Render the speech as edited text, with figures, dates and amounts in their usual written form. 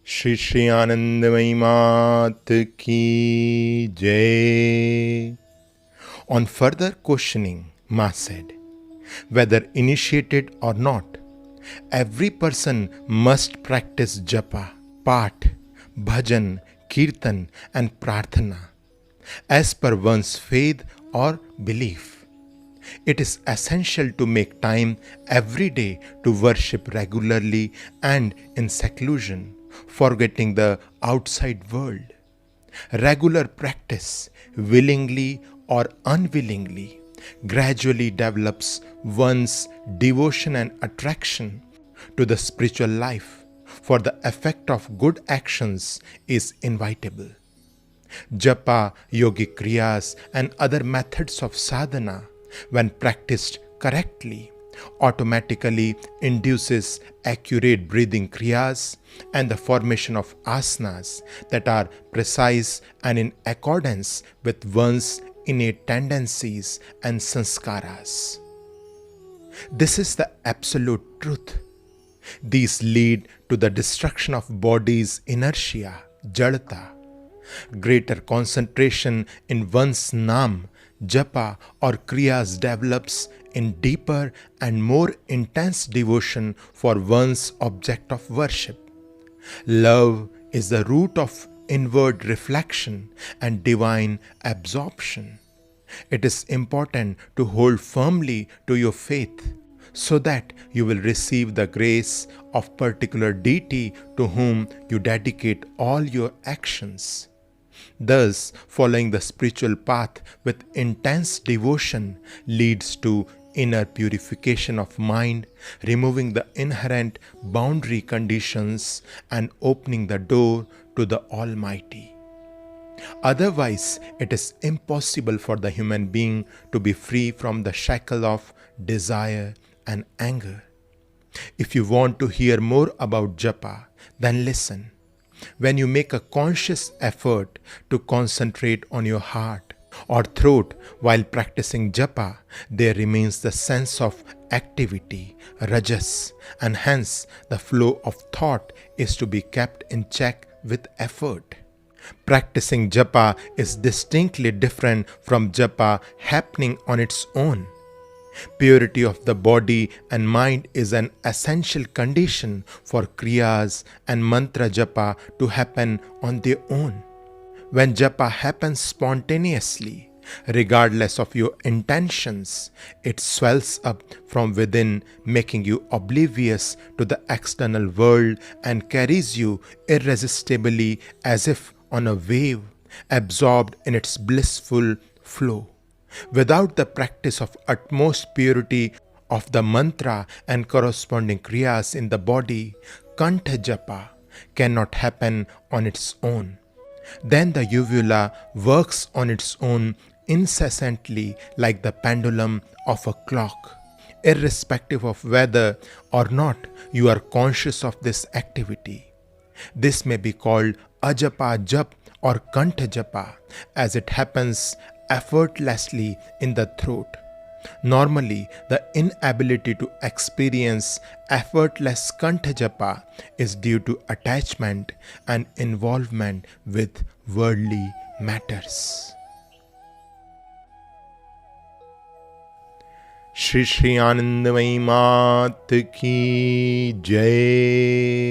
Sri Anandamayi Ma ki Jai. On further questioning, Ma said, whether initiated or not, every person must practice japa, path, bhajan, kirtan and prarthana as per one's faith or belief. It is essential to make time every day to worship regularly and in seclusion, forgetting the outside world. Regular practice, willingly or unwillingly, gradually develops one's devotion and attraction to the spiritual life, for the effect of good actions is inevitable. Japa, yogic kriyas, and other methods of sadhana, when practiced correctly, automatically induces accurate breathing kriyas and the formation of asanas that are precise and in accordance with one's innate tendencies and sanskaras. This is the absolute truth. These lead to the destruction of body's inertia, jadata. Greater concentration in one's nam, japa or kriyas develops in deeper and more intense devotion for one's object of worship. Love is the root of inward reflection and divine absorption. It is important to hold firmly to your faith so that you will receive the grace of particular deity to whom you dedicate all your actions. Thus, following the spiritual path with intense devotion leads to inner purification of mind, removing the inherent boundary conditions and opening the door to the Almighty. Otherwise, it is impossible for the human being to be free from the shackle of desire and anger. If you want to hear more about japa, then listen. When you make a conscious effort to concentrate on your heart or throat while practicing japa, there remains the sense of activity, rajas, and hence the flow of thought is to be kept in check with effort. Practicing japa is distinctly different from japa happening on its own. Purity of the body and mind is an essential condition for kriyas and mantra japa to happen on their own. When japa happens spontaneously, regardless of your intentions, it swells up from within, making you oblivious to the external world and carries you irresistibly as if on a wave, absorbed in its blissful flow. Without the practice of utmost purity of the mantra and corresponding kriyas in the body, kantha japa cannot happen on its own. Then the uvula works on its own incessantly like the pendulum of a clock, irrespective of whether or not you are conscious of this activity. This may be called ajapa jap or kantha japa, as it happens effortlessly in the throat. Normally, the inability to experience effortless kantha japa is due to attachment and involvement with worldly matters. Sri Anandamayi Ma ki Jai.